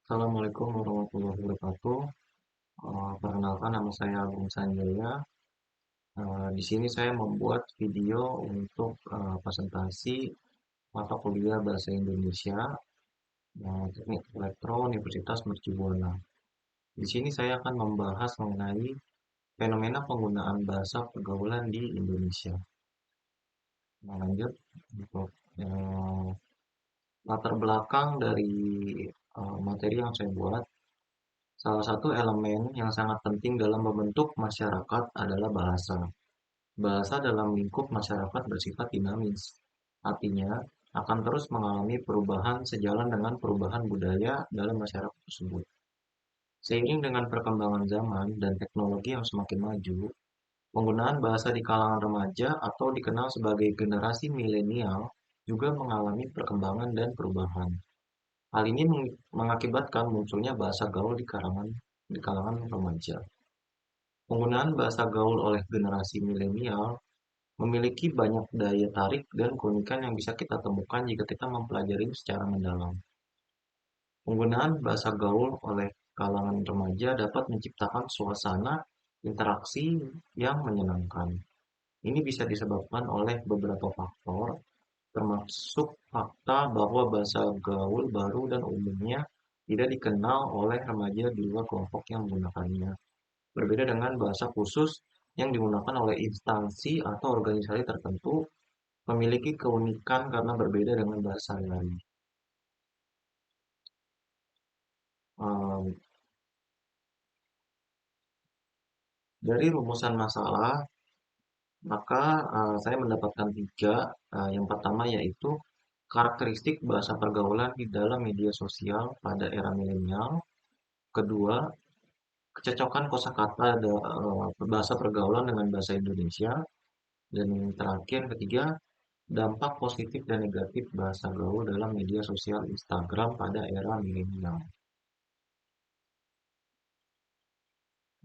Assalamualaikum warahmatullahi wabarakatuh. Perkenalkan nama saya Agung Sanjaya. Di sini saya membuat video untuk presentasi mata kuliah Bahasa Indonesia Teknik Elektro Universitas Mercu Buana. Di sini saya akan membahas mengenai fenomena penggunaan bahasa pergaulan di Indonesia. Lanjut untuk eh, latar belakang dari materi yang saya buat. Salah satu elemen yang sangat penting dalam membentuk masyarakat adalah bahasa. Bahasa dalam lingkup masyarakat bersifat dinamis, artinya akan terus mengalami perubahan sejalan dengan perubahan budaya dalam masyarakat tersebut. Seiring dengan perkembangan zaman dan teknologi yang semakin maju, penggunaan bahasa di kalangan remaja atau dikenal sebagai generasi milenial juga mengalami perkembangan dan perubahan. Hal ini mengakibatkan munculnya bahasa gaul di kalangan remaja. Penggunaan bahasa gaul oleh generasi milenial memiliki banyak daya tarik dan keunikan yang bisa kita temukan jika kita mempelajari secara mendalam. Penggunaan bahasa gaul oleh kalangan remaja dapat menciptakan suasana interaksi yang menyenangkan. Ini bisa disebabkan oleh beberapa faktor, termasuk fakta bahwa bahasa gaul baru dan umumnya tidak dikenal oleh remaja di luar kelompok yang menggunakannya. Berbeda dengan bahasa khusus yang digunakan oleh instansi atau organisasi tertentu, memiliki keunikan karena berbeda dengan bahasa lain. Ehm, dari rumusan masalah, maka saya mendapatkan tiga. Yang pertama yaitu karakteristik bahasa pergaulan di dalam media sosial pada era milenial. Kedua, kecocokan kosakata bahasa pergaulan dengan bahasa Indonesia. Dan yang terakhir, ketiga, dampak positif dan negatif bahasa gaul dalam media sosial Instagram pada era milenial.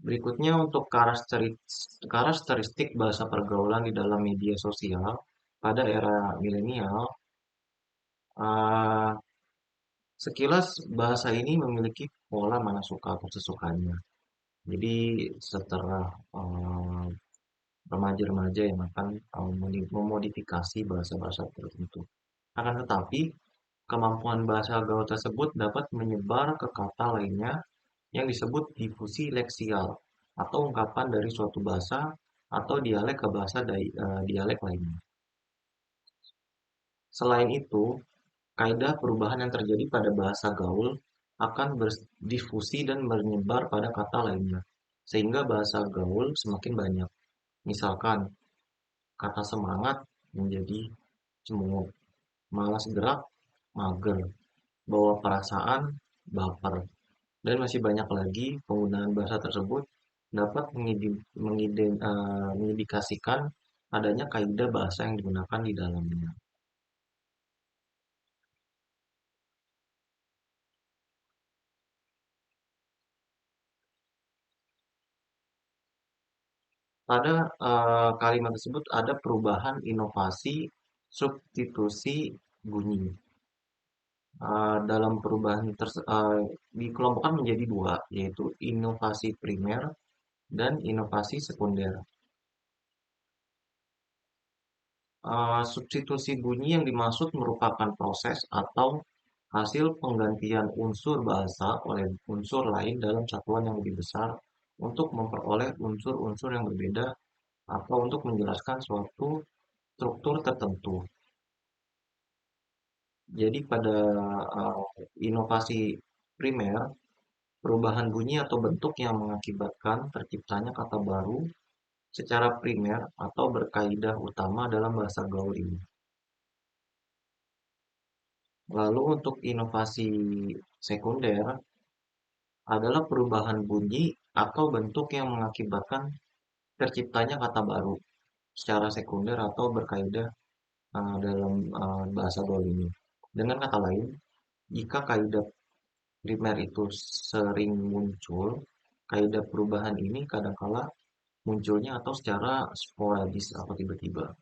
Berikutnya untuk karakteristik bahasa pergaulan di dalam media sosial pada era milenial. eh, Sekilas bahasa ini memiliki pola mana suka atau sesukanya. Jadi setelah remaja-remaja yang akan memodifikasi bahasa-bahasa tertentu. Akan tetapi, kemampuan bahasa gaul tersebut dapat menyebar ke kata lainnya yang disebut difusi leksial atau ungkapan dari suatu bahasa atau dialek ke bahasa dialek lainnya. Selain itu, kaidah perubahan yang terjadi pada bahasa gaul akan berdifusi dan menyebar pada kata lainnya, sehingga bahasa gaul semakin banyak. Misalkan, kata semangat menjadi cemungut, malas gerak, mager, bawa perasaan, baper, dan masih banyak lagi. Penggunaan bahasa tersebut dapat mengindikasikan adanya kaidah bahasa yang digunakan di dalamnya. Pada kalimat tersebut ada perubahan, inovasi, substitusi bunyi. Dalam perubahan dikelompokkan menjadi dua, yaitu inovasi primer dan inovasi sekunder. Substitusi bunyi yang dimaksud merupakan proses atau hasil penggantian unsur bahasa oleh unsur lain dalam satuan yang lebih besar untuk memperoleh unsur-unsur yang berbeda atau untuk menjelaskan suatu struktur tertentu. Jadi pada inovasi primer, perubahan bunyi atau bentuk yang mengakibatkan terciptanya kata baru secara primer atau berkaidah utama dalam bahasa gaul ini. Lalu untuk inovasi sekunder adalah perubahan bunyi atau bentuk yang mengakibatkan terciptanya kata baru secara sekunder atau berkaidah dalam bahasa gaul ini. Dengan kata lain, jika kaidah primer itu sering muncul, kaidah perubahan ini kadangkala munculnya atau secara sporadis atau tiba-tiba.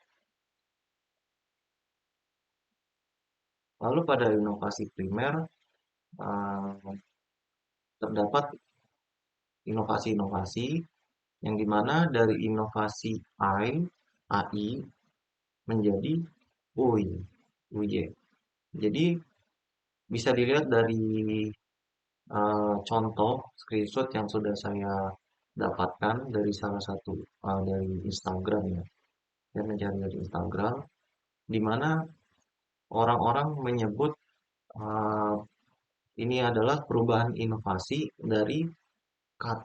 Lalu pada inovasi primer, terdapat inovasi-inovasi yang dimana dari inovasi AI menjadi UI, UY. Jadi bisa dilihat dari contoh screenshot yang sudah saya dapatkan dari salah satu dari Instagram ya. Saya mencari dari Instagram, di mana orang-orang menyebut uh, ini adalah perubahan inovasi dari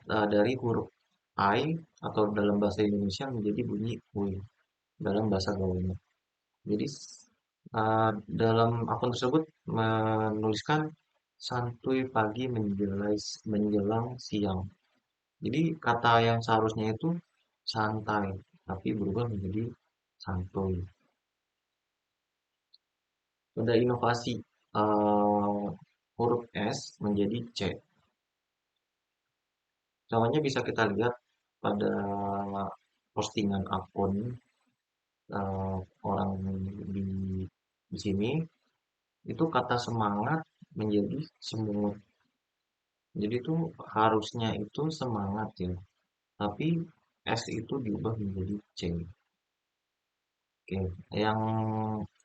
dari huruf I atau dalam bahasa Indonesia menjadi bunyi UI dalam bahasa gaulnya. Jadi dalam akun tersebut menuliskan santuy pagi menjelang siang. Jadi kata yang seharusnya itu santai, tapi berubah menjadi santuy. Ada inovasi eh, huruf S menjadi C. Contohnya bisa kita lihat pada postingan akun eh, orang di di sini itu kata semangat menjadi semut. Jadi itu harusnya itu semangat ya, tapi S itu diubah menjadi C. Oke, yang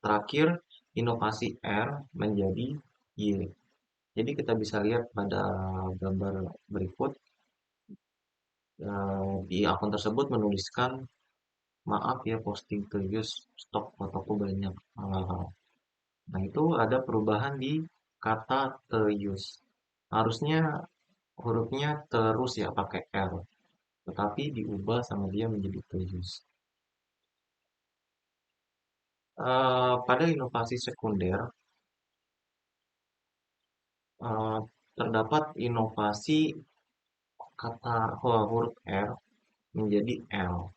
terakhir inovasi R menjadi Y. Jadi kita bisa lihat pada gambar berikut di akun tersebut menuliskan maaf ya posting previous stok fotoku banyak. Nah itu ada perubahan di kata terus. Harusnya hurufnya terus ya pakai R, tetapi diubah sama dia menjadi terus. Pada inovasi sekunder eh, terdapat inovasi kata huruf R menjadi L.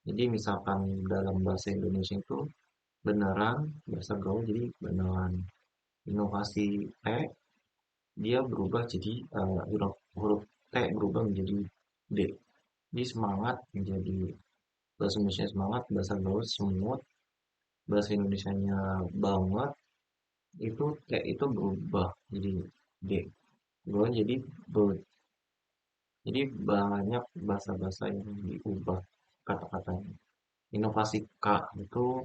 Jadi misalkan dalam bahasa Indonesia itu beneran, bahasa gaul jadi beneran. Inovasi T dia berubah jadi huruf T berubah menjadi D. Jadi semangat menjadi bahasa Indonesia semangat, bahasa gaul semut, bahasa Indonesianya banget itu T itu berubah jadi D. Gue jadi bird. Jadi banyak bahasa-bahasa yang diubah kata-katanya. Inovasi K itu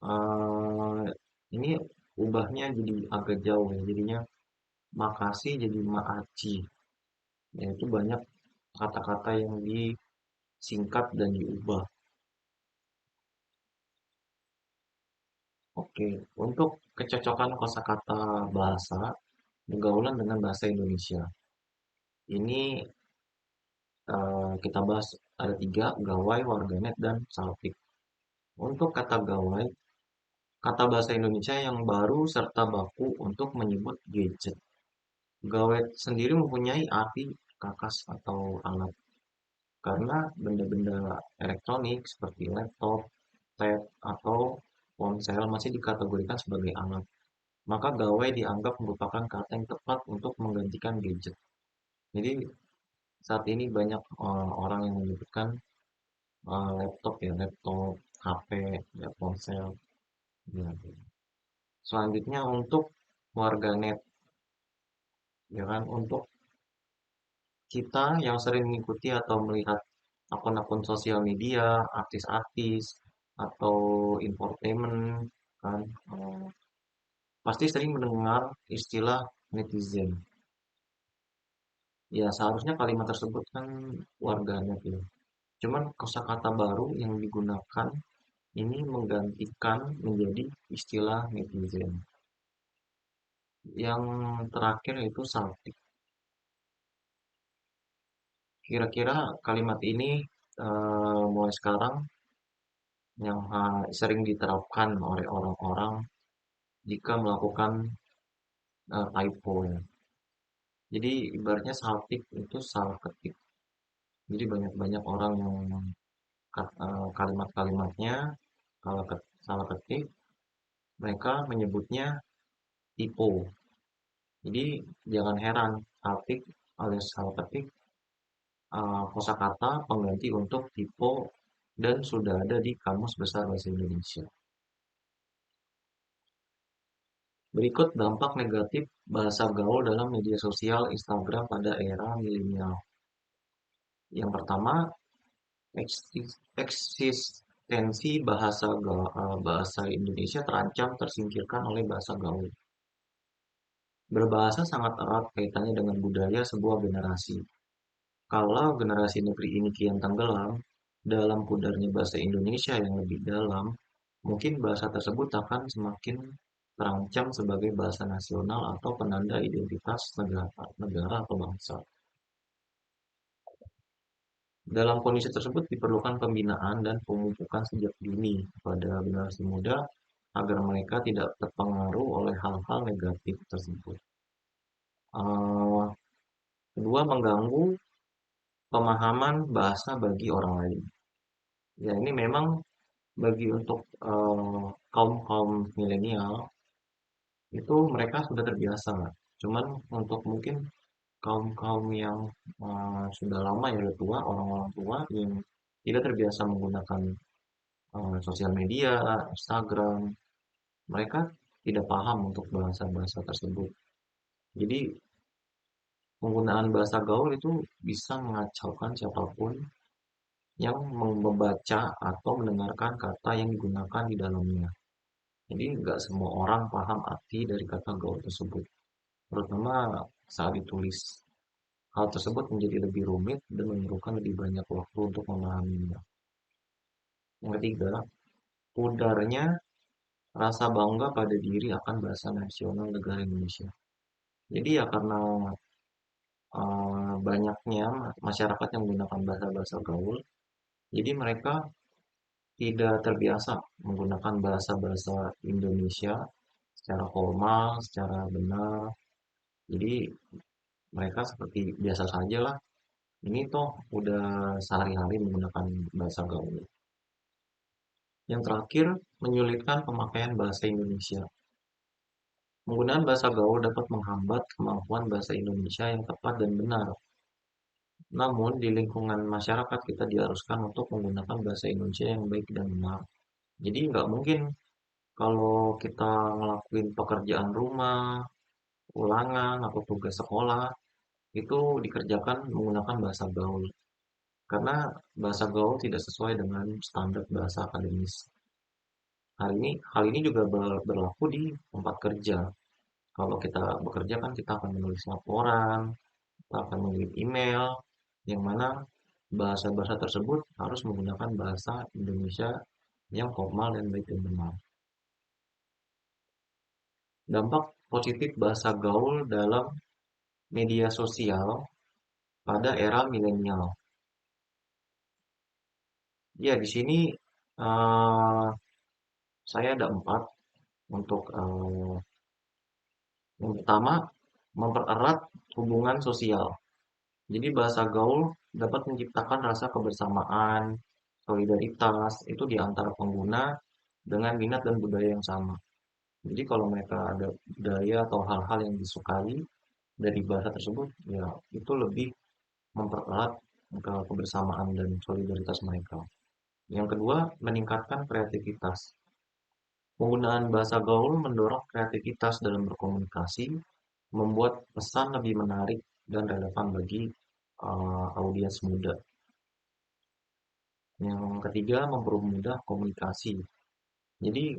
eh, ini ubahnya jadi agak jauh ya. Jadinya makasih jadi maaci. Ya, itu banyak kata-kata yang disingkat dan diubah. Oke, untuk kecocokan kosakata bahasa pergaulan dengan bahasa Indonesia. Ini kita bahas ada tiga, gawai, warganet, dan saltik. Untuk kata gawai, kata bahasa Indonesia yang baru serta baku untuk menyebut gadget. Gawai sendiri mempunyai arti kakas atau alat karena benda-benda elektronik seperti laptop, tab, atau ponsel masih dikategorikan sebagai alat. Maka gawai dianggap merupakan kata yang tepat untuk menggantikan gadget. Jadi saat ini banyak orang yang menyebutkan laptop ya, laptop, HP, ya, ponsel. Ya. Selanjutnya untuk warganet, ya kan, untuk kita yang sering mengikuti atau melihat akun-akun sosial media, artis-artis, atau infotainment, kan, pasti sering mendengar istilah netizen. Ya, seharusnya kalimat tersebut kan warganet ya. Cuman kosakata baru yang digunakan ini menggantikan menjadi istilah netizen. Yang terakhir itu saltik. Kira-kira kalimat ini mulai sekarang yang sering diterapkan oleh orang-orang jika melakukan typo ya. Jadi ibaratnya saltik itu salah ketik. Jadi banyak-banyak orang yang kalimat-kalimatnya salah ketik, mereka menyebutnya typo. Jadi jangan heran saltik alias salah ketik kosakata pengganti untuk typo dan sudah ada di Kamus Besar Bahasa Indonesia. Berikut dampak negatif bahasa gaul dalam media sosial Instagram pada era milenial. Yang pertama, eksistensi bahasa Indonesia terancam tersingkirkan oleh bahasa gaul. Berbahasa sangat erat kaitannya dengan budaya sebuah generasi. Kalau generasi negeri ini kian tenggelam dalam pudarnya bahasa Indonesia yang lebih dalam, mungkin bahasa tersebut akan semakin terancam sebagai bahasa nasional atau penanda identitas negara atau bangsa. Dalam kondisi tersebut diperlukan pembinaan dan pemupukan sejak dini pada generasi muda agar mereka tidak terpengaruh oleh hal-hal negatif tersebut. Eh, Kedua, mengganggu pemahaman bahasa bagi orang lain. Ya, ini memang bagi untuk kaum-kaum milenial itu mereka sudah terbiasa. Cuman untuk mungkin kaum-kaum yang sudah lama ya udah tua, orang-orang tua yang tidak terbiasa menggunakan sosial media, Instagram, mereka tidak paham untuk bahasa-bahasa tersebut. Jadi penggunaan bahasa gaul itu bisa mengacaukan siapapun yang membaca atau mendengarkan kata yang digunakan di dalamnya. Jadi nggak semua orang paham arti dari kata gaul tersebut, terutama saat ditulis. Hal tersebut menjadi lebih rumit dan memerlukan lebih banyak waktu untuk memahaminya. Yang ketiga, pudarnya rasa bangga pada diri akan bahasa nasional negara Indonesia. Jadi ya karena banyaknya masyarakat yang menggunakan bahasa-bahasa gaul, jadi mereka tidak terbiasa menggunakan bahasa-bahasa Indonesia secara formal, secara benar. Jadi mereka seperti biasa saja lah. Ini toh udah sehari-hari menggunakan bahasa gaul. Yang terakhir, menyulitkan pemakaian bahasa Indonesia. Penggunaan bahasa gaul dapat menghambat kemampuan bahasa Indonesia yang tepat dan benar. Namun, di lingkungan masyarakat kita diharuskan untuk menggunakan bahasa Indonesia yang baik dan benar. Jadi nggak mungkin kalau kita ngelakuin pekerjaan rumah, ulangan, atau tugas sekolah, itu dikerjakan menggunakan bahasa gaul. Karena bahasa gaul tidak sesuai dengan standar bahasa akademis. Hal ini juga berlaku di tempat kerja. Kalau kita bekerja kan kita akan menulis laporan, kita akan menulis email, yang mana bahasa-bahasa tersebut harus menggunakan bahasa Indonesia yang formal dan baik dan benar. Dampak positif bahasa gaul dalam media sosial pada era milenial. Ya, di sini eh, saya ada empat untuk yang pertama mempererat hubungan sosial. Jadi bahasa gaul dapat menciptakan rasa kebersamaan, solidaritas itu di antara pengguna dengan minat dan budaya yang sama. Jadi kalau mereka ada budaya atau hal-hal yang disukai dari bahasa tersebut, ya itu lebih mempererat kebersamaan dan solidaritas mereka. Yang kedua, meningkatkan kreativitas. Penggunaan bahasa gaul mendorong kreativitas dalam berkomunikasi, membuat pesan lebih menarik dan relevan bagi audiens muda. Yang ketiga, mempermudah komunikasi. Jadi,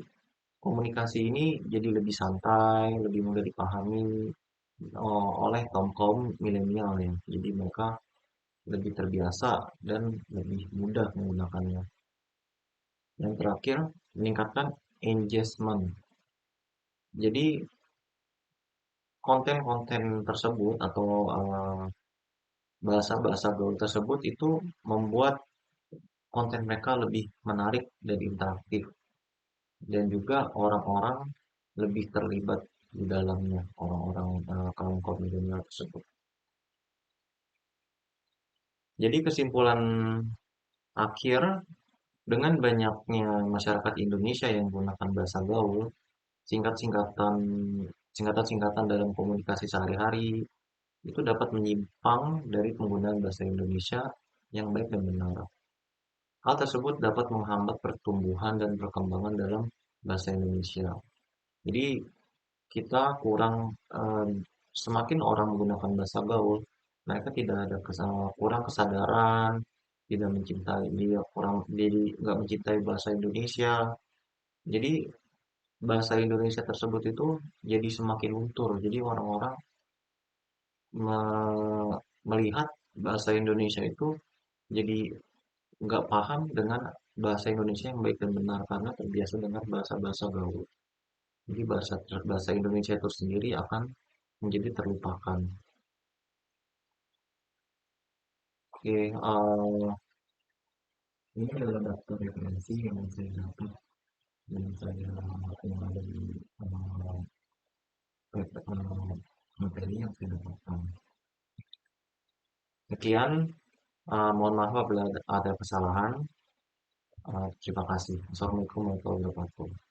komunikasi ini jadi lebih santai, lebih mudah dipahami oleh kaum-kaum milenial ya. Jadi mereka lebih terbiasa dan lebih mudah menggunakannya. Yang terakhir, meningkatkan engagement. Jadi konten-konten tersebut atau bahasa-bahasa gaul tersebut itu membuat konten mereka lebih menarik dan interaktif dan juga orang-orang lebih terlibat di dalamnya orang-orang kaum-kaum milenial tersebut. Jadi kesimpulan akhir dengan banyaknya masyarakat Indonesia yang menggunakan bahasa gaul, singkat-singkatan singkatan-singkatan dalam komunikasi sehari-hari itu dapat menyimpang dari penggunaan bahasa Indonesia yang baik dan benar. Hal tersebut dapat menghambat pertumbuhan dan perkembangan dalam bahasa Indonesia. Jadi kita kurang semakin orang menggunakan bahasa gaul, mereka tidak ada kurang kesadaran, tidak mencintai dia kurang jadi nggak mencintai bahasa Indonesia. Jadi bahasa Indonesia tersebut itu jadi semakin luntur. Jadi orang-orang melihat bahasa Indonesia itu jadi nggak paham dengan bahasa Indonesia yang baik dan benar karena terbiasa dengan bahasa-bahasa gaul. Jadi bahasa Indonesia itu sendiri akan menjadi terlupakan. Oke, ini adalah daftar referensi yang saya dapat dan saya yang ada di materi yang saya dapatkan. Sekian, mohon maaf apabila ada kesalahan. Terima kasih. Assalamualaikum warahmatullahi wabarakatuh.